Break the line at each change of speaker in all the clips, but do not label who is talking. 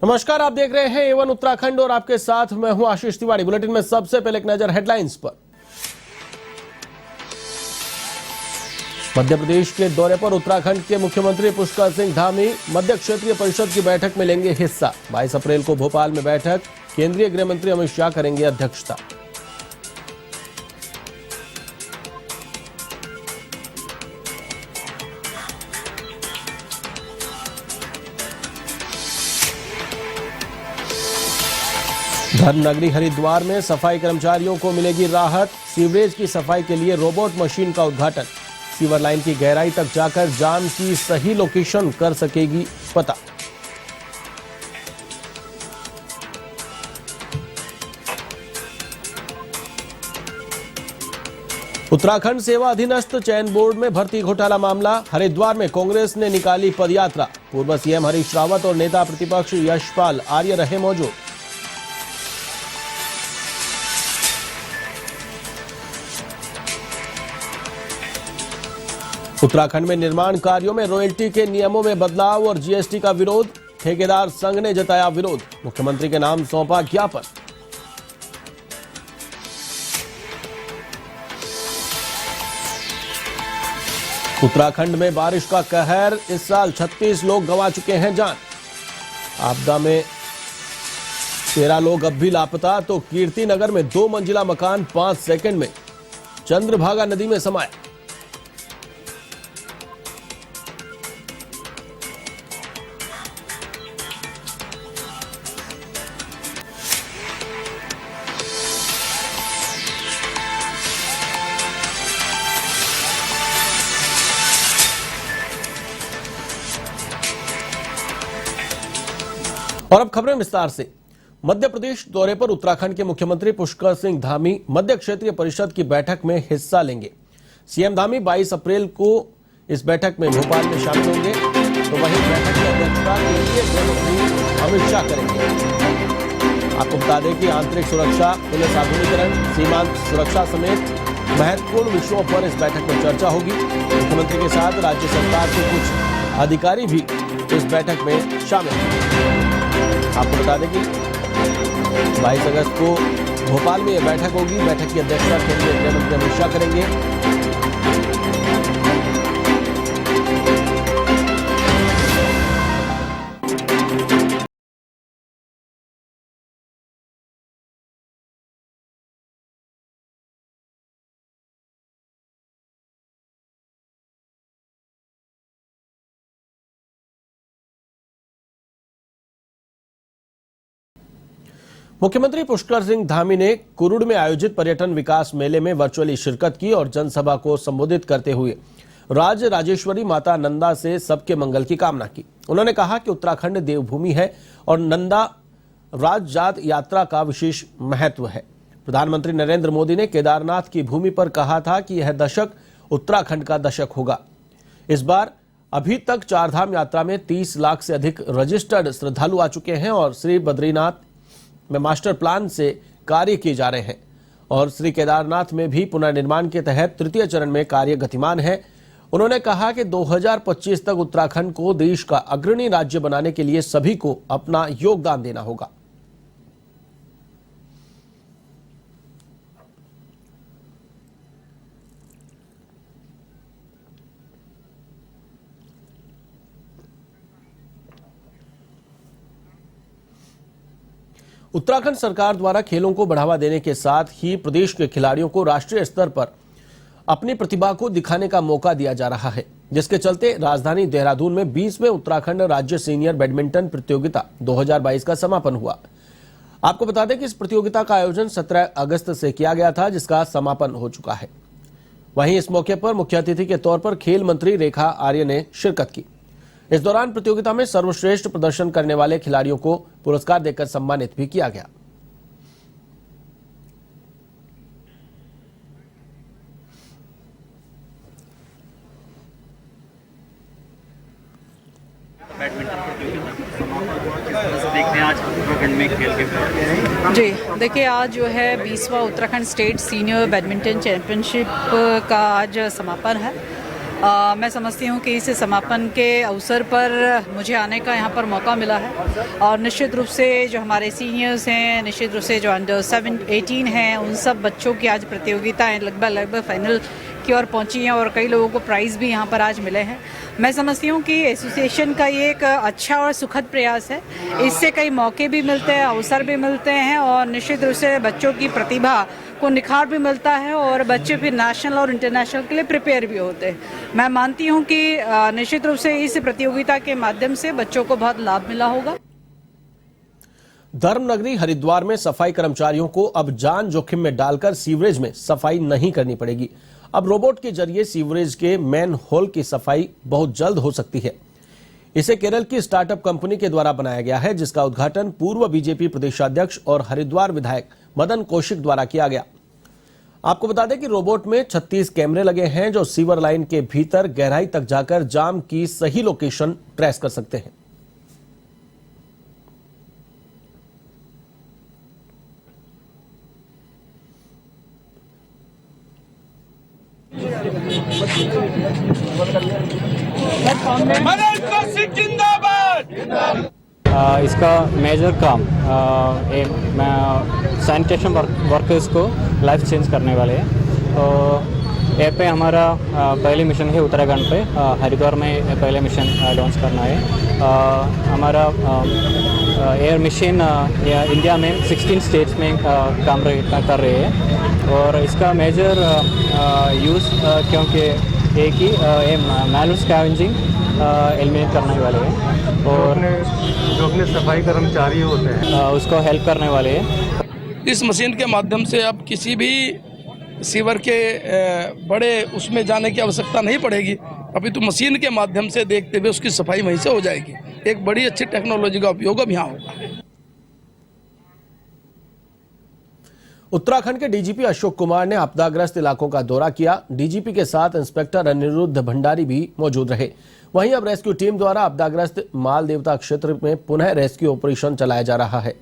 नमस्कार, आप देख रहे हैं A1 उत्तराखंड और आपके साथ मैं हूं आशीष तिवारी। बुलेटिन में सबसे पहले एक नजर हेडलाइंस पर। मध्य प्रदेश के दौरे पर उत्तराखंड के मुख्यमंत्री पुष्कर सिंह धामी मध्य क्षेत्रीय परिषद की बैठक में लेंगे हिस्सा। 22 अप्रैल को भोपाल में बैठक, केंद्रीय गृह मंत्री अमित शाह करेंगे अध्यक्षता। धर्मनगरी हरिद्वार में सफाई कर्मचारियों को मिलेगी राहत। सीवरेज की सफाई के लिए रोबोट मशीन का उद्घाटन। सीवर लाइन की गहराई तक जाकर जाम की सही लोकेशन कर सकेगी पता। उत्तराखंड सेवा अधीनस्थ चयन बोर्ड में भर्ती घोटाला मामला। हरिद्वार में कांग्रेस ने निकाली पदयात्रा। पूर्व सीएम हरीश रावत और नेता प्रतिपक्ष यशपाल आर्य रहे मौजूद। उत्तराखंड में निर्माण कार्यों में रॉयल्टी के नियमों में बदलाव और जीएसटी का विरोध। ठेकेदार संघ ने जताया विरोध। मुख्यमंत्री के नाम सौंपा ज्ञापन। उत्तराखंड में बारिश का कहर। इस साल 36 लोग गंवा चुके हैं जान। आपदा में 13 लोग अब भी लापता, तो कीर्तिनगर में 2 मंजिला मकान 5 सेकंड में चंद्रभागा नदी में समाया। और अब खबरें विस्तार से। मध्य प्रदेश दौरे पर उत्तराखंड के मुख्यमंत्री पुष्कर सिंह धामी मध्य क्षेत्रीय परिषद की बैठक में हिस्सा लेंगे। सीएम धामी 22 अप्रैल को इस बैठक में भोपाल में शामिल होंगे, तो वहीं बैठक की अध्यक्षता केंद्रीय गृह मंत्री अमित शाह करेंगे। आपको बता दें कि आंतरिक सुरक्षा, पुलिस आधुनिकीकरण, सीमांत सुरक्षा समेत महत्वपूर्ण विषयों पर इस बैठक में चर्चा होगी। मुख्यमंत्री के साथ राज्य सरकार के कुछ अधिकारी भी इस बैठक में शामिल होंगे। आपको बता दें कि 22 अगस्त को भोपाल में यह बैठक होगी। बैठक की अध्यक्षता केंद्रीय गृह मंत्री अमित शाह करेंगे। मुख्यमंत्री पुष्कर सिंह धामी ने कुरुड़ में आयोजित पर्यटन विकास मेले में वर्चुअली शिरकत की और जनसभा को संबोधित करते हुए राज राजेश्वरी माता नंदा से सबके मंगल की कामना की। उन्होंने कहा कि उत्तराखंड देवभूमि है और नंदा राजजात यात्रा का विशेष महत्व है। प्रधानमंत्री नरेंद्र मोदी ने केदारनाथ की भूमि पर कहा था कि यह दशक उत्तराखंड का दशक होगा। इस बार अभी तक चारधाम यात्रा में 30 लाख से अधिक रजिस्टर्ड श्रद्धालु आ चुके हैं और श्री बद्रीनाथ में मास्टर प्लान से कार्य किए जा रहे हैं और श्री केदारनाथ में भी पुनर्निर्माण के तहत तृतीय चरण में कार्य गतिमान है। उन्होंने कहा कि 2025 तक उत्तराखंड को देश का अग्रणी राज्य बनाने के लिए सभी को अपना योगदान देना होगा। उत्तराखंड सरकार द्वारा खेलों को बढ़ावा देने के साथ ही प्रदेश के खिलाड़ियों को राष्ट्रीय स्तर पर अपनी प्रतिभा को दिखाने का मौका दिया जा रहा है, जिसके चलते राजधानी देहरादून में 20वें उत्तराखंड राज्य सीनियर बैडमिंटन प्रतियोगिता 2022 का समापन हुआ। आपको बता दें कि इस प्रतियोगिता का आयोजन 17 अगस्त से किया गया था, जिसका समापन हो चुका है। वहीं इस मौके पर मुख्य अतिथि के तौर पर खेल मंत्री रेखा आर्य ने शिरकत की। इस दौरान प्रतियोगिता में सर्वश्रेष्ठ प्रदर्शन करने वाले खिलाड़ियों को पुरस्कार देकर सम्मानित भी किया गया।
देखते हैं आज उत्तराखंड में खेल के।
जी देखिए, आज जो है 20वां Uttarakhand state senior badminton championship का आज समापन है मैं समझती हूँ कि इस समापन के अवसर पर मुझे आने का यहाँ पर मौका मिला है और निश्चित रूप से जो हमारे सीनियर्स हैं, निश्चित रूप से जो अंडर 18 हैं, उन सब बच्चों की आज प्रतियोगिताएं लगभग फाइनल की ओर पहुँची हैं और कई लोगों को प्राइज़ भी यहाँ पर आज मिले हैं। मैं समझती हूँ कि एसोसिएशन का ये एक अच्छा और सुखद प्रयास है। इससे कई मौके भी मिलते हैं, अवसर भी मिलते हैं और निश्चित रूप से बच्चों की प्रतिभा को निखार भी मिलता है और बच्चे फिर नेशनल और इंटरनेशनल के लिए प्रिपेयर भी होते हैं। मैं मानती हूँ कि निश्चित रूप से इस प्रतियोगिता के माध्यम से बच्चों को बहुत लाभ मिला होगा।
धर्मनगरी हरिद्वार में सफाई कर्मचारियों को अब जान जोखिम में डालकर सीवरेज में सफाई नहीं करनी पड़ेगी। अब रोबोट के जरिए सीवरेज के मैन होल की सफाई बहुत जल्द हो सकती है। इसे केरल की स्टार्टअप कंपनी के द्वारा बनाया गया है, जिसका उद्घाटन पूर्व बीजेपी प्रदेशाध्यक्ष और हरिद्वार विधायक मदन कौशिक द्वारा किया गया। आपको बता दें कि रोबोट में 36 कैमरे लगे हैं जो सीवर लाइन के भीतर गहराई तक जाकर जाम की सही लोकेशन ट्रेस कर सकते हैं।
इसका मेजर काम सैनिटेशन वर्कर्स को लाइफ चेंज करने वाले हैं। तो ये पे हमारा पहले मिशन है उत्तराखंड पे, हरिद्वार में पहले मिशन लॉन्च करना है। हमारा एयर मशीन इंडिया में 16 स्टेट्स में काम कर रहे हैं और इसका मेजर यूज़ क्योंकि एक ही मैनुअल स्कैवेंजिंग एलिमिनेट करने वाले हैं और
जो अपने सफाई कर्मचारी होते हैं
उसको हेल्प करने वाले हैं।
इस मशीन के माध्यम से अब किसी भी सीवर के बड़े उसमें जाने की आवश्यकता नहीं पड़ेगी। अभी तो मशीन के माध्यम से देखते हुए उसकी सफाई वहीं से हो जाएगी। एक बड़ी अच्छी टेक्नोलॉजी का उपयोग अब यहाँ होगा।
उत्तराखंड के डीजीपी अशोक कुमार ने आपदाग्रस्त इलाकों का दौरा किया। डीजीपी के साथ इंस्पेक्टर अनिरुद्ध भंडारी भी मौजूद रहे। वहीं अब रेस्क्यू टीम द्वारा आपदाग्रस्त माल देवता क्षेत्र में पुनः रेस्क्यू ऑपरेशन चलाया जा रहा है।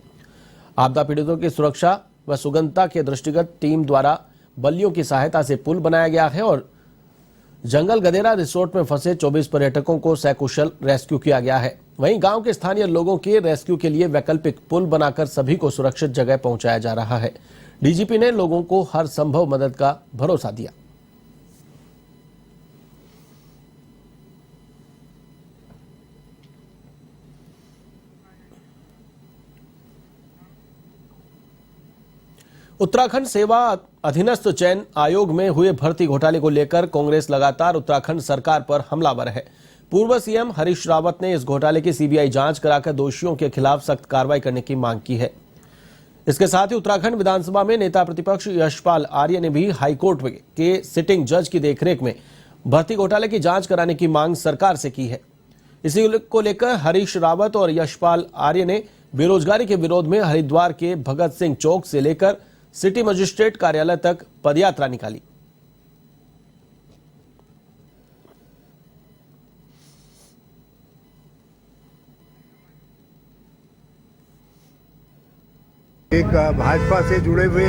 आपदा पीड़ितों की सुरक्षा व सुगमता के दृष्टिगत टीम द्वारा बल्लियों की सहायता से पुल बनाया गया है और जंगल गदेरा रिसोर्ट में फंसे 24 पर्यटकों को सकुशल रेस्क्यू किया गया है। वहीं गांव के स्थानीय लोगों के रेस्क्यू के लिए वैकल्पिक पुल बनाकर सभी को सुरक्षित जगह पहुंचाया जा रहा है। डीजीपी ने लोगों को हर संभव मदद का भरोसा दिया। उत्तराखंड सेवा अधीनस्थ चयन आयोग में हुए भर्ती घोटाले को लेकर कांग्रेस लगातार उत्तराखंड सरकार पर हमलावर है। पूर्व सीएम हरीश रावत ने इस घोटाले की सीबीआई जांच कराकर दोषियों के खिलाफ सख्त कार्रवाई करने की मांग की है। इसके साथ ही उत्तराखंड विधानसभा में नेता प्रतिपक्ष यशपाल आर्य ने भी हाईकोर्ट के सिटिंग जज की देखरेख में भर्ती घोटाले की जांच कराने की मांग सरकार से की है। इसी को लेकर हरीश रावत और यशपाल आर्य ने बेरोजगारी के विरोध में हरिद्वार के भगत सिंह चौक से लेकर सिटी मजिस्ट्रेट कार्यालय तक पदयात्रा निकाली।
एक भाजपा से जुड़े हुए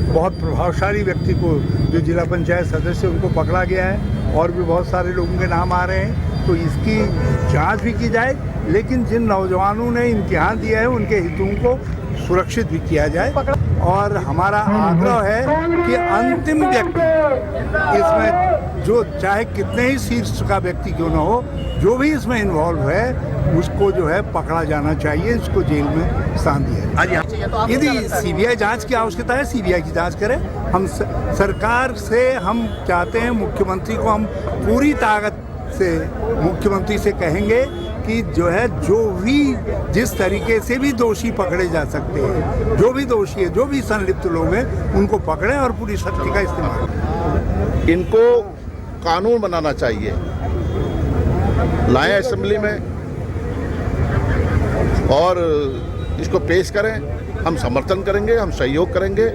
बहुत प्रभावशाली व्यक्ति को, जो जिला पंचायत सदस्य, उनको पकड़ा गया है और भी बहुत सारे लोगों के नाम आ रहे हैं। तो इसकी जांच भी की जाए, लेकिन जिन नौजवानों ने इम्तिहान दिया है उनके हितों को सुरक्षित भी किया जाए। और हमारा आग्रह है कि अंतिम व्यक्ति इसमें, जो चाहे कितने ही शीर्ष का व्यक्ति क्यों न हो, जो भी इसमें इन्वॉल्व है उसको जो है पकड़ा जाना चाहिए, उसको जेल में स्थान दिया जाए। यदि सीबीआई जांच की आवश्यकता है, सीबीआई की जांच करें। हम सरकार से हम चाहते हैं, मुख्यमंत्री को हम पूरी ताकत से मुख्यमंत्री से कहेंगे कि जो है, जो भी जिस तरीके से भी दोषी पकड़े जा सकते हैं, जो भी दोषी है, जो भी संलिप्त लोग हैं, उनको पकड़ें और पूरी शक्ति का इस्तेमाल करें।
इनको कानून बनाना चाहिए, लाएं असेंबली में और इसको पेश करें। हम समर्थन करेंगे, हम सहयोग करेंगे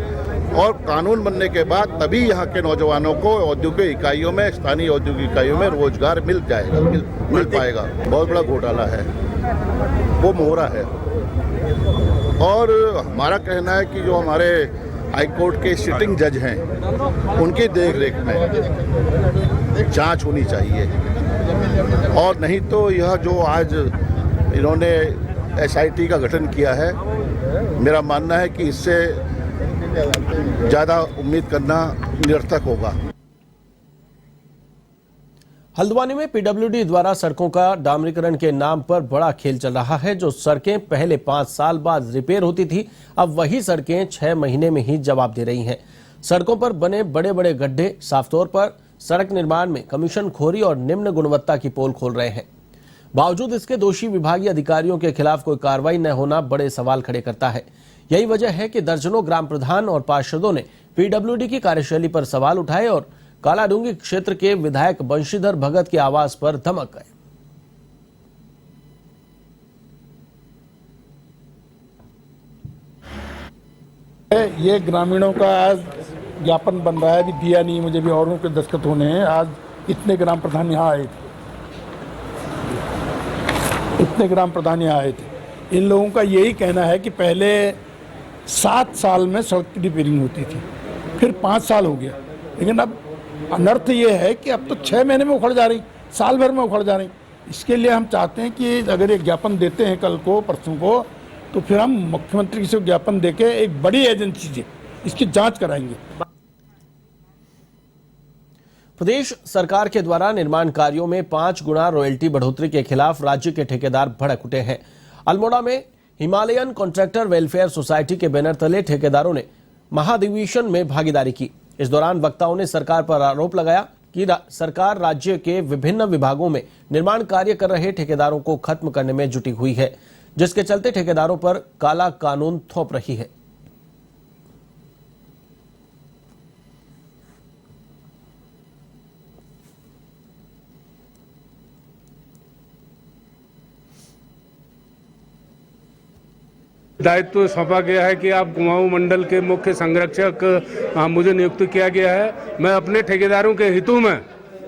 और कानून बनने के बाद तभी यहाँ के नौजवानों को औद्योगिक इकाइयों में, स्थानीय औद्योगिक इकाइयों में रोजगार मिल जाएगा, मिल पाएगा। बहुत बड़ा घोटाला है, वो मोहरा है। और हमारा कहना है कि जो हमारे हाईकोर्ट के सिटिंग जज हैं, उनकी देखरेख में जांच होनी चाहिए। और नहीं तो यह जो आज इन्होंने SIT का गठन किया है, मेरा मानना है कि इससे ज़्यादा उम्मीद करना निरर्थक होगा।
हल्द्वानी में PWD द्वारा सड़कों का डामरीकरण के नाम पर बड़ा खेल चल रहा है। जो सड़कें पहले 5 साल बाद रिपेयर होती थी, अब वही सड़कें 6 महीने में ही जवाब दे रही हैं। सड़कों पर बने बड़े बड़े गड्ढे साफ तौर पर सड़क निर्माण में कमीशन खोरी और निम्न गुणवत्ता की पोल खोल रहे हैं। बावजूद इसके दोषी विभागीय अधिकारियों के खिलाफ कोई कार्रवाई न होना बड़े सवाल खड़े करता है। यही वजह है कि दर्जनों ग्राम प्रधान और पार्षदों ने PWD की कार्यशैली पर सवाल उठाए और कालाडूंगी क्षेत्र के विधायक बंशीधर भगत की आवाज पर धमक गए।
ये ग्रामीणों का आज ज्ञापन बन रहा है, अभी दिया नहीं, मुझे भी औरों के दस्तखत होने हैं। आज इतने ग्राम प्रधान यहाँ आए थे, इन लोगों का यही कहना है कि पहले 7 साल में सड़क की रिपेयरिंग होती थी, फिर 5 साल हो गया, लेकिन अब अनर्थ ये है कि अब तो 6 महीने में उखड़ जा रही, साल भर में उखड़ जा रही। इसके लिए हम चाहते हैं कि अगर एक ज्ञापन देते हैं कल को परसों को, तो फिर हम मुख्यमंत्री से ज्ञापन देके एक बड़ी एजेंसी से इसकी जांच कराएंगे।
प्रदेश सरकार के द्वारा निर्माण कार्यों में 5 गुना रॉयल्टी बढ़ोतरी के खिलाफ राज्य के ठेकेदार भड़क उठे हैं। अल्मोड़ा में हिमालयन कॉन्ट्रैक्टर वेलफेयर सोसाइटी के बैनर तले ठेकेदारों ने महाधिवेशन में भागीदारी की। इस दौरान वक्ताओं ने सरकार पर आरोप लगाया कि सरकार राज्य के विभिन्न विभागों में निर्माण कार्य कर रहे ठेकेदारों को खत्म करने में जुटी हुई है, जिसके चलते ठेकेदारों पर काला कानून थोप रही है।
दायित्व सौंपा गया है कि आप कुमाऊं मंडल के मुख्य संरक्षक मुझे नियुक्त किया गया है। मैं अपने ठेकेदारों के हितों में,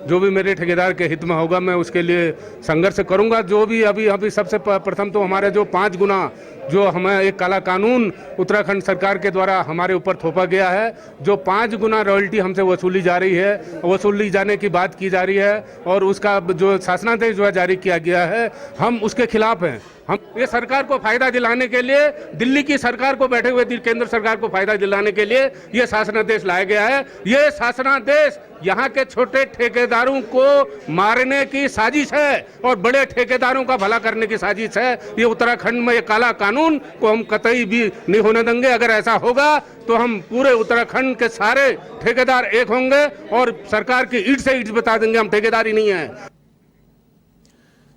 जो भी मेरे ठेकेदार के हित में होगा, मैं उसके लिए संघर्ष करूंगा। जो भी अभी सबसे प्रथम तो हमारे जो 5 गुना जो हमें एक काला कानून उत्तराखंड सरकार के द्वारा हमारे ऊपर थोपा गया है, जो 5 गुना रॉयल्टी हमसे वसूली जा रही है, वसूली जाने की बात की जा रही है और उसका जो शासनादेश जो है जारी किया गया है, हम उसके खिलाफ हैं। हम ये सरकार को फायदा दिलाने के लिए, दिल्ली की सरकार को, बैठे हुए केंद्र सरकार को फायदा दिलाने के लिए ये शासनादेश लाया गया है। ये शासनादेश यहाँ के छोटे ठेकेदारों को मारने की साजिश है और बड़े ठेकेदारों का भला करने की साजिश है। ये उत्तराखंड में ये काला कानून को हम कतई भी नहीं होने देंगे। अगर ऐसा होगा तो हम पूरे उत्तराखंड के सारे ठेकेदार एक होंगे और सरकार की ईंट से ईंट बता देंगे हम ठेकेदार ही नहीं है।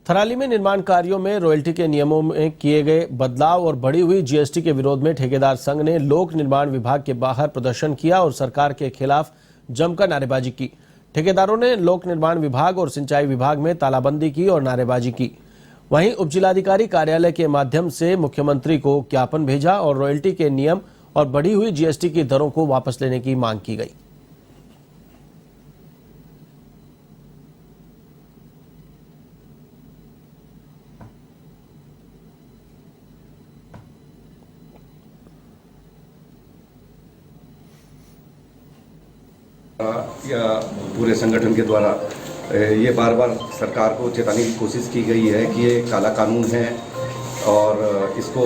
थराली में निर्माण कार्यों में रॉयल्टी के नियमों में किए गए बदलाव और बढ़ी हुई GST के विरोध में ठेकेदार संघ ने लोक निर्माण विभाग के बाहर प्रदर्शन किया और सरकार के खिलाफ जमकर नारेबाजी की। ठेकेदारों ने लोक निर्माण विभाग और सिंचाई विभाग में तालाबंदी की और नारेबाजी की। वहीं उपजिलाधिकारी कार्यालय के माध्यम से मुख्यमंत्री को ज्ञापन भेजा और रॉयल्टी के नियम और बढ़ी हुई GST की दरों को वापस लेने की मांग की गई।
या पूरे संगठन के द्वारा ये बार बार सरकार को चेताने की कोशिश की गई है कि ये काला कानून है और इसको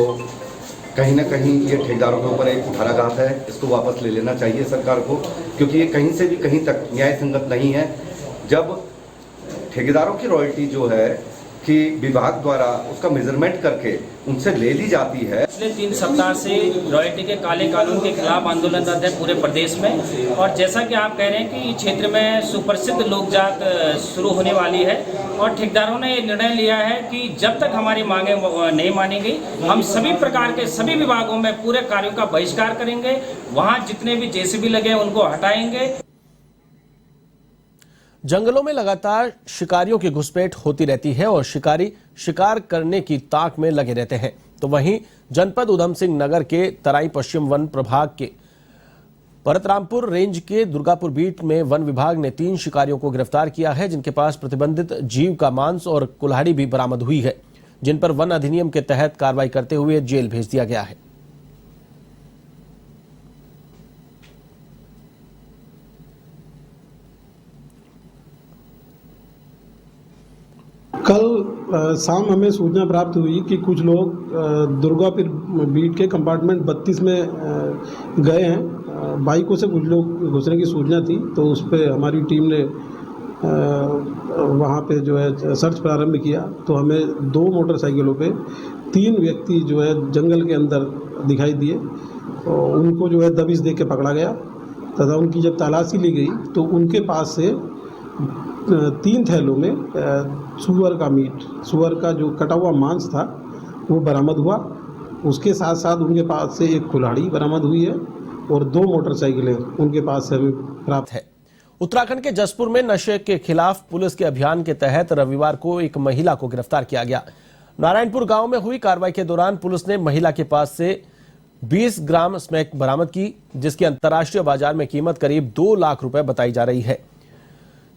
कहीं ना कहीं ये ठेकेदारों के ऊपर एक कुठाराघात है। इसको वापस ले लेना चाहिए सरकार को, क्योंकि ये कहीं से भी कहीं तक न्याय संगत नहीं है। जब ठेकेदारों की रॉयल्टी जो है कि विभाग द्वारा उसका मेजरमेंट करके उनसे ले ली जाती है।
पिछले 3 सप्ताह से रॉयल्टी के काले कानून के खिलाफ आंदोलनरत है पूरे प्रदेश में, और जैसा कि आप कह रहे हैं कि क्षेत्र में सुप्रसिद्ध लोक जात शुरू होने वाली है और ठेकेदारों ने ये निर्णय लिया है कि जब तक हमारी मांगे नहीं मानी गई, हम सभी प्रकार के सभी विभागों में पूरे कार्यों का बहिष्कार करेंगे। वहाँ जितने भी JCB लगे उनको हटाएंगे।
जंगलों में लगातार शिकारियों की घुसपैठ होती रहती है और शिकारी शिकार करने की ताक में लगे रहते हैं। तो वहीं जनपद उधम सिंह नगर के तराई पश्चिम वन प्रभाग के परतरामपुर रेंज के दुर्गापुर बीट में वन विभाग ने 3 शिकारियों को गिरफ्तार किया है, जिनके पास प्रतिबंधित जीव का मांस और कुल्हाड़ी भी बरामद हुई है, जिन पर वन अधिनियम के तहत कार्रवाई करते हुए जेल भेज दिया गया है।
कल शाम हमें सूचना प्राप्त हुई कि कुछ लोग दुर्गापुर बीट के कंपार्टमेंट 32 में गए हैं। बाइकों से कुछ लोग घुसने की सूचना थी, तो उस पर हमारी टीम ने वहाँ पे जो है सर्च प्रारंभ किया। तो हमें 2 मोटरसाइकिलों पे 3 व्यक्ति जो है जंगल के अंदर दिखाई दिए और उनको जो है दबिश दे के पकड़ा गया तथा उनकी जब तलाशी ली गई तो उनके पास से 3 थैलों में सुअर का मीट, सुअर का जो कटा हुआ मांस था वो बरामद हुआ। उसके साथ साथ उनके पास से एक कुल्हाड़ी बरामद हुई है और 2 मोटरसाइकिलें उनके पास से हमें प्राप्त है।
उत्तराखंड के जसपुर में नशे के खिलाफ पुलिस के अभियान के तहत रविवार को एक महिला को गिरफ्तार किया गया। नारायणपुर गांव में हुई कार्रवाई के दौरान पुलिस ने महिला के पास से 20 ग्राम स्मैक बरामद की, जिसकी अंतर्राष्ट्रीय बाजार में कीमत करीब 2 लाख रुपए बताई जा रही है।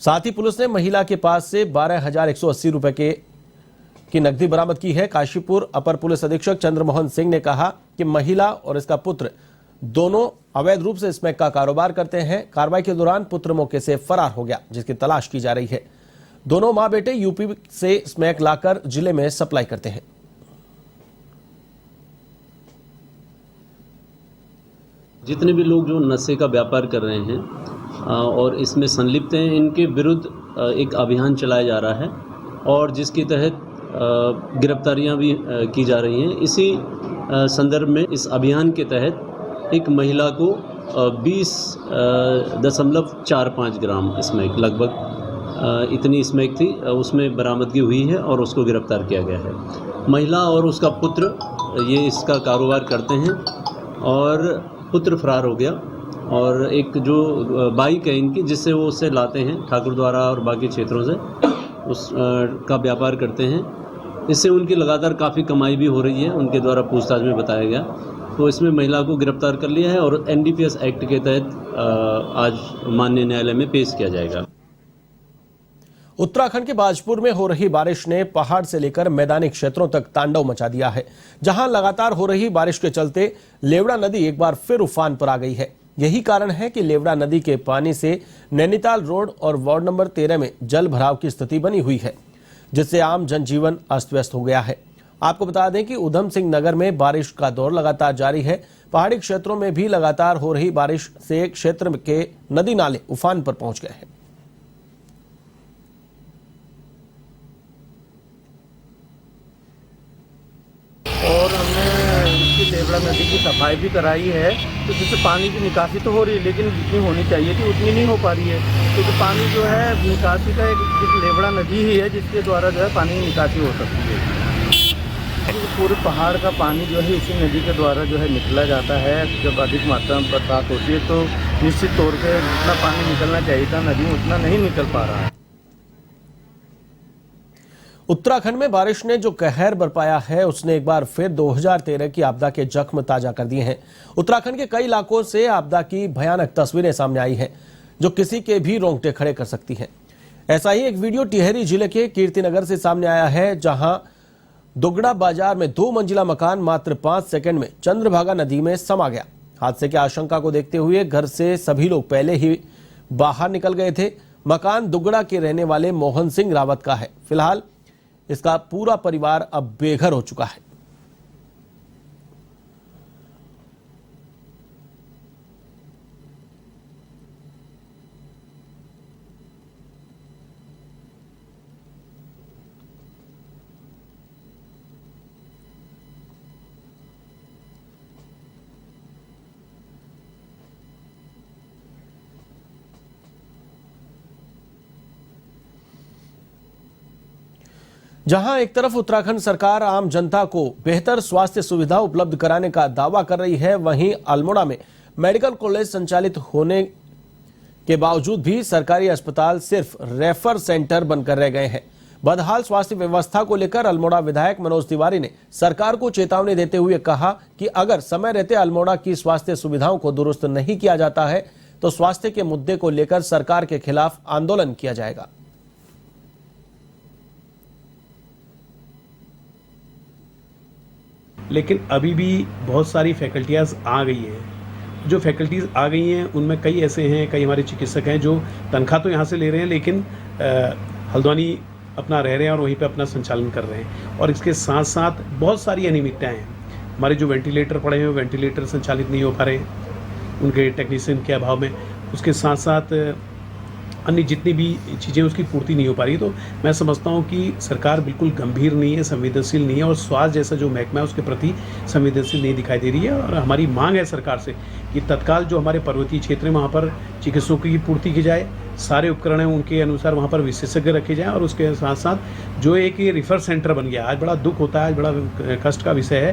साथ ही पुलिस ने महिला के पास से 12,180 रुपए की नकदी बरामद की है। काशीपुर अपर पुलिस अधीक्षक चंद्रमोहन सिंह ने कहा कि महिला और इसका पुत्र दोनों अवैध रूप से स्मैक का कारोबार करते हैं। कार्रवाई के दौरान पुत्र मौके से फरार हो गया, जिसकी तलाश की जा रही है। दोनों मां बेटे यूपी से स्मैक लाकर जिले में सप्लाई करते हैं।
जितने भी लोग जो नशे का व्यापार कर रहे हैं और इसमें संलिप्त हैं, इनके विरुद्ध एक अभियान चलाया जा रहा है और जिसके तहत गिरफ्तारियां भी की जा रही हैं। इसी संदर्भ में इस अभियान के तहत एक महिला को 20.45 ग्राम स्मैक, लगभग इतनी स्मैक थी, उसमें बरामदगी हुई है और उसको गिरफ्तार किया गया है। महिला और उसका पुत्र ये इसका कारोबार करते हैं और पुत्र फरार हो गया और एक जो बाइक है इनकी जिससे वो उससे लाते हैं ठाकुरद्वारा और बाकी क्षेत्रों से उस का व्यापार करते हैं। इससे उनकी लगातार काफ़ी कमाई भी हो रही है, उनके द्वारा पूछताछ में बताया गया। तो इसमें महिला को गिरफ्तार कर लिया है और NDPS एक्ट के तहत आज माननीय न्यायालय में पेश किया जाएगा।
उत्तराखंड के बाजपुर में हो रही बारिश ने पहाड़ से लेकर मैदानी क्षेत्रों तक तांडव मचा दिया है। जहां लगातार हो रही बारिश के चलते लेवड़ा नदी एक बार फिर उफान पर आ गई है। यही कारण है कि लेवड़ा नदी के पानी से नैनीताल रोड और वार्ड नंबर 13 में जल भराव की स्थिति बनी हुई है, जिससे आम जनजीवन अस्त व्यस्त हो गया है। आपको बता दें कि उधम सिंह नगर में बारिश का दौर लगातार जारी है। पहाड़ी क्षेत्रों में भी लगातार हो रही बारिश से क्षेत्र के नदी नाले उफान पर पहुंच गए हैं।
और हमने इसकी लेवड़ा नदी की सफाई भी कराई है, तो जिससे पानी की निकासी तो हो रही है, लेकिन जितनी होनी चाहिए थी उतनी नहीं हो पा रही है, क्योंकि पानी जो है निकासी का एक लेवड़ा नदी ही है जिसके द्वारा जो है पानी की निकासी हो सकती है। पूरे पहाड़ का पानी जो है इसी नदी के द्वारा जो है निकला जाता है। जब अधिक मात्रा में बरसात होती है तो निश्चित तौर पर जितना पानी निकलना चाहिए था नदी में उतना नहीं निकल पा रहा है।
उत्तराखंड में बारिश ने जो कहर बरपाया है उसने एक बार फिर 2013 की आपदा के जख्म ताजा कर दिए हैं। उत्तराखंड के कई इलाकों से आपदा की भयानक तस्वीरें सामने आई हैं, जो किसी के भी रोंगटे खड़े कर सकती हैं। ऐसा ही एक वीडियो टिहरी जिले के कीर्तिनगर से सामने आया है, जहां दुगड़ा बाजार में 2 मंजिला मकान मात्र 5 सेकंड में चंद्रभागा नदी में समा गया। हादसे की आशंका को देखते हुए घर से सभी लोग पहले ही बाहर निकल गए थे। मकान दुगड़ा के रहने वाले मोहन सिंह रावत का है। फिलहाल इसका पूरा परिवार अब बेघर हो चुका है। जहां एक तरफ उत्तराखंड सरकार आम जनता को बेहतर स्वास्थ्य सुविधा उपलब्ध कराने का दावा कर रही है, वहीं अल्मोड़ा में मेडिकल कॉलेज संचालित होने के बावजूद भी सरकारी अस्पताल सिर्फ रेफर सेंटर बनकर रह गए हैं। बदहाल स्वास्थ्य व्यवस्था को लेकर अल्मोड़ा विधायक मनोज तिवारी ने सरकार को चेतावनी देते हुए कहा कि अगर समय रहते अल्मोड़ा की स्वास्थ्य सुविधाओं को दुरुस्त नहीं किया जाता है तो स्वास्थ्य के मुद्दे को लेकर सरकार के खिलाफ आंदोलन किया जाएगा।
लेकिन अभी भी बहुत सारी फैकल्टियाँ आ गई हैं। जो फैकल्टीज़ आ गई हैं उनमें कई ऐसे हैं, कई हमारे चिकित्सक हैं जो तनख्वाह तो यहाँ से ले रहे हैं, लेकिन हल्द्वानी अपना रह रहे हैं और वहीं पे अपना संचालन कर रहे हैं। और इसके साथ साथ बहुत सारी अनियमितताएँ हैं। हमारे जो वेंटिलेटर पड़े हैं वो वेंटिलेटर संचालित नहीं हो पा रहे हैं उनके टेक्नीशियन के अभाव में। उसके साथ साथ अन्य जितनी भी चीज़ें उसकी पूर्ति नहीं हो पा रही। तो मैं समझता हूँ कि सरकार बिल्कुल गंभीर नहीं है, संवेदनशील नहीं है और स्वास्थ्य जैसा जो महकमा है उसके प्रति संवेदनशील नहीं दिखाई दे रही है। और हमारी मांग है सरकार से कि तत्काल जो हमारे पर्वतीय क्षेत्र है वहाँ पर चिकित्सकों की पूर्ति की जाए, सारे उपकरण हैं उनके अनुसार वहाँ पर विशेषज्ञ रखे जाएँ। और उसके साथ साथ जो एक रिफर सेंटर बन गया, आज बड़ा दुख होता है, आज बड़ा कष्ट का विषय है।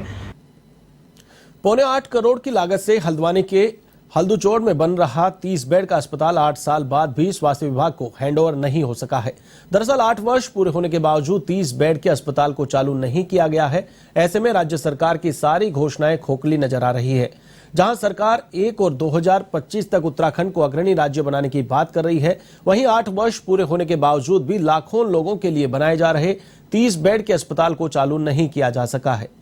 8.25 करोड़ की लागत से हल्द्वानी के हल्दूचौड़ में बन रहा 30 बेड का अस्पताल 8 साल बाद भी स्वास्थ्य विभाग को हैंडओवर नहीं हो सका है। दरअसल 8 वर्ष पूरे होने के बावजूद 30 बेड के अस्पताल को चालू नहीं किया गया है। ऐसे में राज्य सरकार की सारी घोषणाएं खोखली नजर आ रही है। जहां सरकार 1 और 2025 तक उत्तराखंड को अग्रणी राज्य बनाने की बात कर रही है, वहीं 8 वर्ष पूरे होने के बावजूद भी लाखों लोगों के लिए बनाए जा रहे 30 बेड के अस्पताल को चालू नहीं किया जा सका है।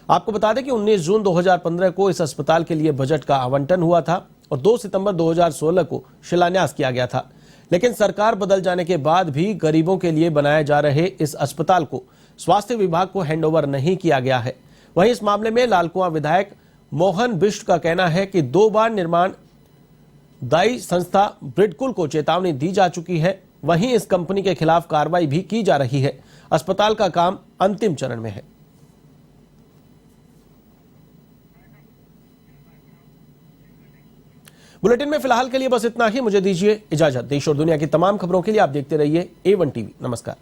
आपको बता दें कि 19 जून 2015 को इस अस्पताल के लिए बजट का आवंटन हुआ था और 2 सितंबर 2016 को शिलान्यास किया गया था। लेकिन सरकार बदल जाने के बाद भी गरीबों के लिए बनाए जा रहे इस अस्पताल को स्वास्थ्य विभाग को हैंडओवर नहीं किया गया है। वहीं इस मामले में लालकुआं विधायक मोहन बिष्ट का कहना है कि 2 बार निर्माण दायी संस्था ब्रिडकुल को चेतावनी दी जा चुकी है। वहीं इस कंपनी के खिलाफ कार्रवाई भी की जा रही है। अस्पताल का काम अंतिम चरण में है। बुलेटिन में फिलहाल के लिए बस इतना ही। मुझे दीजिए इजाजत। देश और दुनिया की तमाम खबरों के लिए आप देखते रहिए A1 टीवी। नमस्कार।